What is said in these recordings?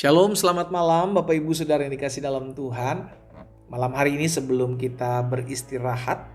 Shalom, selamat malam Bapak Ibu Saudara yang dikasih dalam Tuhan. Malam hari ini sebelum kita beristirahat,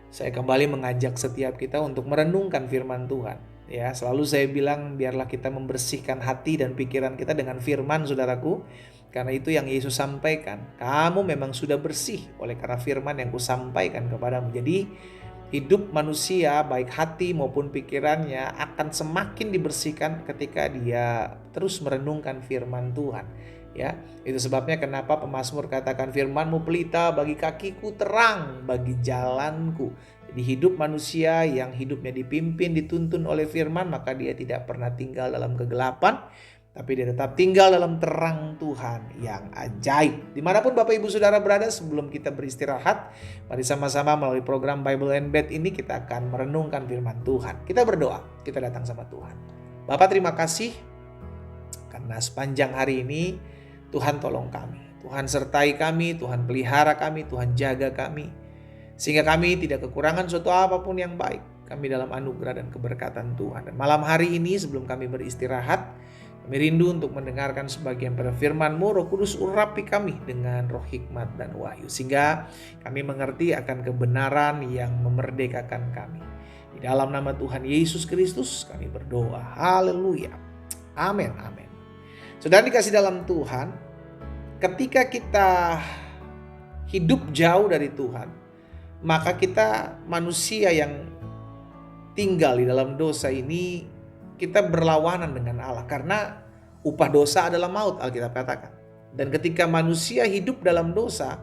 saya kembali mengajak setiap kita untuk merenungkan firman Tuhan. Ya, selalu saya bilang biarlah kita membersihkan hati dan pikiran kita dengan firman, saudaraku. Karena itu yang Yesus sampaikan, kamu memang sudah bersih oleh karena firman yang kusampaikan kepadamu. Jadi hidup manusia baik hati maupun pikirannya akan semakin dibersihkan ketika dia terus merenungkan firman Tuhan. Ya, itu sebabnya kenapa pemazmur katakan firman-Mu pelita bagi kakiku, terang bagi jalanku. Jadi hidup manusia yang hidupnya dipimpin, dituntun oleh firman, maka dia tidak pernah tinggal dalam kegelapan, tapi dia tetap tinggal dalam terang Tuhan yang ajaib. Dimanapun Bapak Ibu Saudara berada, sebelum kita beristirahat, mari sama-sama melalui program Bible and Bed ini kita akan merenungkan firman Tuhan. Kita berdoa, kita datang sama Tuhan. Bapak terima kasih karena sepanjang hari ini Tuhan tolong kami. Tuhan sertai kami, Tuhan pelihara kami, Tuhan jaga kami. Sehingga kami tidak kekurangan suatu apapun yang baik. Kami dalam anugerah dan keberkatan Tuhan. Dan malam hari ini sebelum kami beristirahat, kami rindu untuk mendengarkan sebagian pada firman-Mu. Roh Kudus urapi kami dengan roh hikmat dan wahyu. Sehingga kami mengerti akan kebenaran yang memerdekakan kami. Di dalam nama Tuhan Yesus Kristus kami berdoa. Haleluya. Amin, amin. Saudara dikasih dalam Tuhan, ketika kita hidup jauh dari Tuhan, maka kita manusia yang tinggal di dalam dosa ini, kita berlawanan dengan Allah karena upah dosa adalah maut, Alkitab katakan. Dan ketika manusia hidup dalam dosa,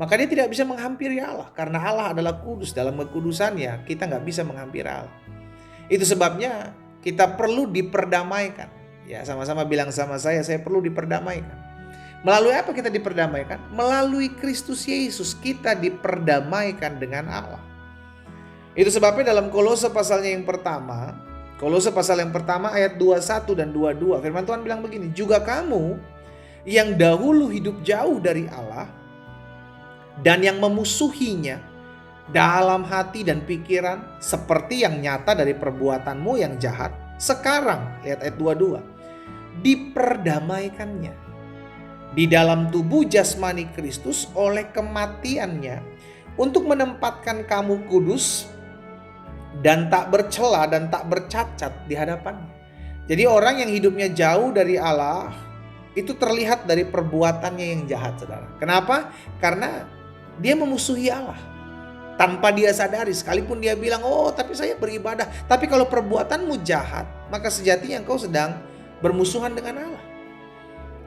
maka dia tidak bisa menghampiri Allah karena Allah adalah kudus. Dalam kekudusannya kita nggak bisa menghampiri Allah. Itu sebabnya kita perlu diperdamaikan. Ya, sama-sama bilang sama saya perlu diperdamaikan. Melalui apa kita diperdamaikan? Melalui Kristus Yesus kita diperdamaikan dengan Allah. Itu sebabnya dalam Kolose pasalnya yang pertama, Kolose pasal yang pertama ayat 21 dan 22, firman Tuhan bilang begini, juga kamu yang dahulu hidup jauh dari Allah dan yang memusuhinya dalam hati dan pikiran seperti yang nyata dari perbuatanmu yang jahat, sekarang, lihat ayat 22, diperdamaikannya di dalam tubuh jasmani Kristus oleh kematiannya untuk menempatkan kamu kudus dan tak bercela dan tak bercacat di hadapannya. Jadi orang yang hidupnya jauh dari Allah itu terlihat dari perbuatannya yang jahat, saudara. Kenapa? Karena dia memusuhi Allah tanpa dia sadari. Sekalipun dia bilang, oh tapi saya beribadah. Tapi kalau perbuatanmu jahat, maka sejatinya engkau sedang bermusuhan dengan Allah.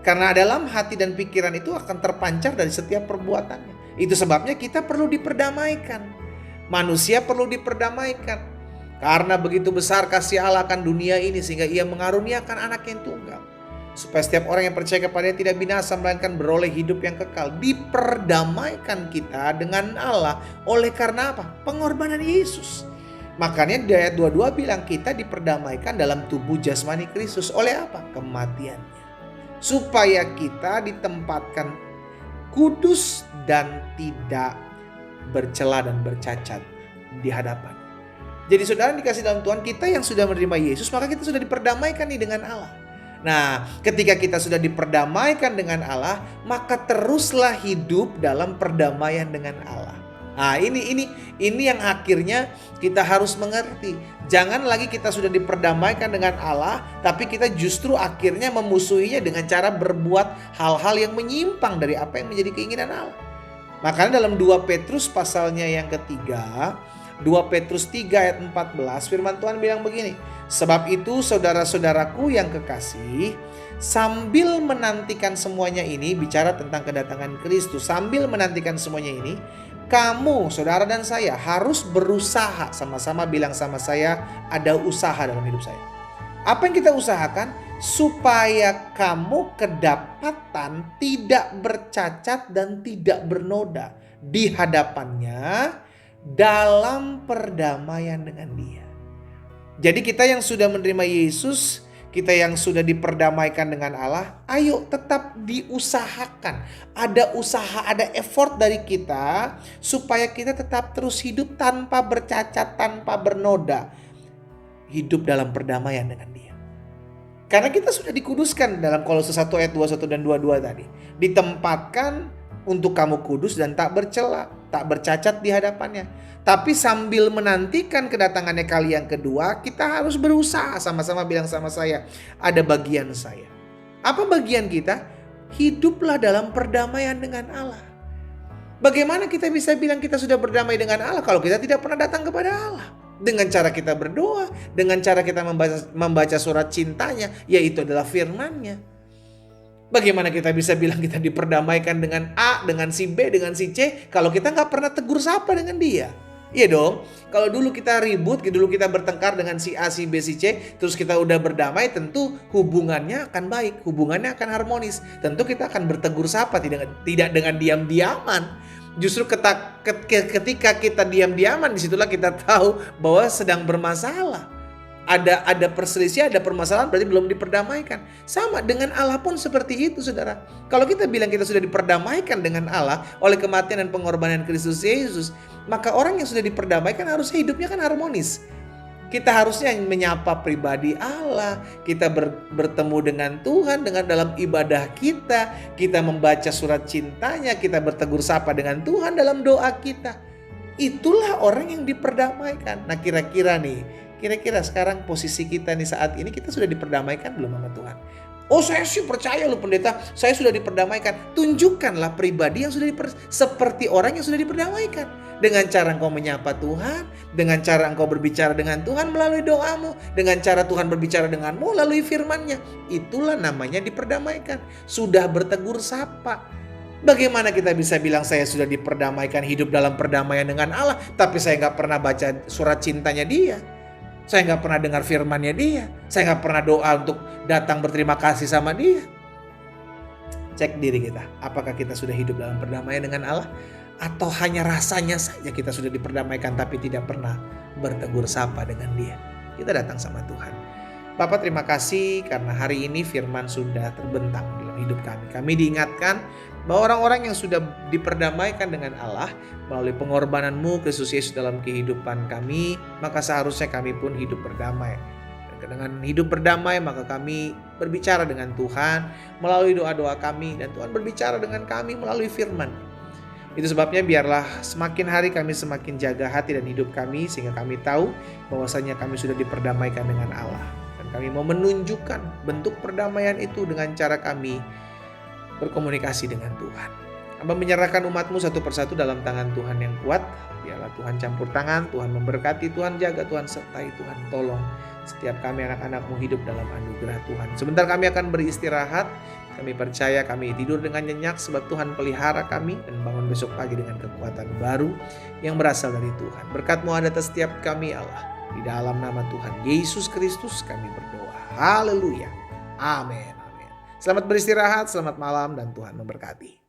Karena dalam hati dan pikiran itu akan terpancar dari setiap perbuatannya. Itu sebabnya kita perlu diperdamaikan. Manusia perlu diperdamaikan. Karena begitu besar kasih Allah akan dunia ini sehingga ia mengaruniakan anak yang tunggal. Supaya setiap orang yang percaya kepadanya tidak binasa melainkan beroleh hidup yang kekal. Diperdamaikan kita dengan Allah oleh karena apa? Pengorbanan Yesus. Makanya di ayat 22 bilang kita diperdamaikan dalam tubuh jasmani Kristus. Oleh apa? Kematiannya. Supaya kita ditempatkan kudus dan tidak bercela dan bercacat di hadapan. Jadi saudara dikasih dalam Tuhan, kita yang sudah menerima Yesus, maka kita sudah diperdamaikan nih dengan Allah. Nah, ketika kita sudah diperdamaikan dengan Allah, maka teruslah hidup dalam perdamaian dengan Allah. Nah, ini yang akhirnya kita harus mengerti. Jangan lagi kita sudah diperdamaikan dengan Allah, tapi kita justru akhirnya memusuhinya dengan cara berbuat hal-hal yang menyimpang dari apa yang menjadi keinginan Allah. Makanya dalam 2 Petrus pasalnya yang ketiga, 2 Petrus 3 ayat 14, firman Tuhan bilang begini, sebab itu saudara-saudaraku yang kekasih, sambil menantikan semuanya ini, bicara tentang kedatangan Kristus, sambil menantikan semuanya ini, kamu, saudara dan saya harus berusaha, sama-sama bilang sama saya, ada usaha dalam hidup saya. Apa yang kita usahakan? Supaya kamu kedapatan tidak bercacat dan tidak bernoda di hadapannya dalam perdamaian dengan Dia. Jadi kita yang sudah menerima Yesus, kita yang sudah diperdamaikan dengan Allah, ayo tetap diusahakan. Ada usaha, ada effort dari kita supaya kita tetap terus hidup tanpa bercacat, tanpa bernoda. Hidup dalam perdamaian dengan Dia. Karena kita sudah dikuduskan dalam Kolose 1 ayat 21 dan 22 tadi. Ditempatkan untuk kamu kudus dan tak bercela, tak bercacat di hadapannya. Tapi sambil menantikan kedatangannya kali yang kedua, kita harus berusaha. Sama-sama bilang sama saya, ada bagian saya. Apa bagian kita? Hiduplah dalam perdamaian dengan Allah. Bagaimana kita bisa bilang kita sudah berdamai dengan Allah kalau kita tidak pernah datang kepada Allah? Dengan cara kita berdoa, dengan cara kita membaca surat cintanya, yaitu adalah firman-Nya. Bagaimana kita bisa bilang kita diperdamaikan dengan A, dengan si B, dengan si C, kalau kita nggak pernah tegur sapa dengan dia? Iya dong, kalau dulu kita ribut, dulu kita bertengkar dengan si A, si B, si C, terus kita udah berdamai, tentu hubungannya akan baik, hubungannya akan harmonis. Tentu kita akan bertegur sapa, tidak dengan diam-diaman. Justru ketika kita diam-diaman, disitulah kita tahu bahwa sedang bermasalah. Ada perselisihan, ada permasalahan, berarti belum diperdamaikan. Sama dengan Allah pun seperti itu, saudara. Kalau kita bilang kita sudah diperdamaikan dengan Allah oleh kematian dan pengorbanan Kristus Yesus, maka orang yang sudah diperdamaikan harusnya hidupnya kan harmonis. Kita harusnya menyapa pribadi Allah, kita bertemu dengan Tuhan dengan dalam ibadah kita membaca surat cintanya, kita bertegur sapa dengan Tuhan dalam doa kita. Itulah orang yang diperdamaikan. Nah kira-kira sekarang posisi kita nih saat ini, kita sudah diperdamaikan belum sama Tuhan? Oh saya sih percaya loh pendeta, saya sudah diperdamaikan. Tunjukkanlah pribadi yang sudah seperti orang yang sudah diperdamaikan. Dengan cara engkau menyapa Tuhan, dengan cara engkau berbicara dengan Tuhan melalui doamu, dengan cara Tuhan berbicara denganmu melalui firman-Nya. Itulah namanya diperdamaikan. Sudah bertegur sapa. Bagaimana kita bisa bilang saya sudah diperdamaikan, hidup dalam perdamaian dengan Allah, tapi saya nggak pernah baca surat cintanya dia? Saya nggak pernah dengar firman-Nya dia. Saya nggak pernah doa untuk datang berterima kasih sama dia. Cek diri kita. Apakah kita sudah hidup dalam perdamaian dengan Allah? Atau hanya rasanya saja kita sudah diperdamaikan tapi tidak pernah bertegur sapa dengan dia? Kita datang sama Tuhan. Bapak terima kasih karena hari ini firman sudah terbentang dalam hidup kami. Kami diingatkan bahwa orang-orang yang sudah diperdamaikan dengan Allah melalui pengorbanan-Mu Kristus Yesus dalam kehidupan kami, maka seharusnya kami pun hidup berdamai. Dan dengan hidup berdamai maka kami berbicara dengan Tuhan melalui doa-doa kami, dan Tuhan berbicara dengan kami melalui firman. Itu sebabnya biarlah semakin hari kami semakin jaga hati dan hidup kami, sehingga kami tahu bahwasanya kami sudah diperdamaikan dengan Allah. Dan kami mau menunjukkan bentuk perdamaian itu dengan cara kami berkomunikasi dengan Tuhan. Hamba menyerahkan umat-Mu satu persatu dalam tangan Tuhan yang kuat. Biarlah Tuhan campur tangan, Tuhan memberkati, Tuhan jaga, Tuhan sertai, Tuhan tolong setiap kami anak-anak-Mu hidup dalam anugerah Tuhan. Sebentar kami akan beristirahat. Kami percaya kami tidur dengan nyenyak sebab Tuhan pelihara kami, dan bangun besok pagi dengan kekuatan baru yang berasal dari Tuhan. Berkat-Mu ada atas setiap kami Allah. Di dalam nama Tuhan Yesus Kristus kami berdoa. Haleluya. Amin. Selamat beristirahat, selamat malam, dan Tuhan memberkati.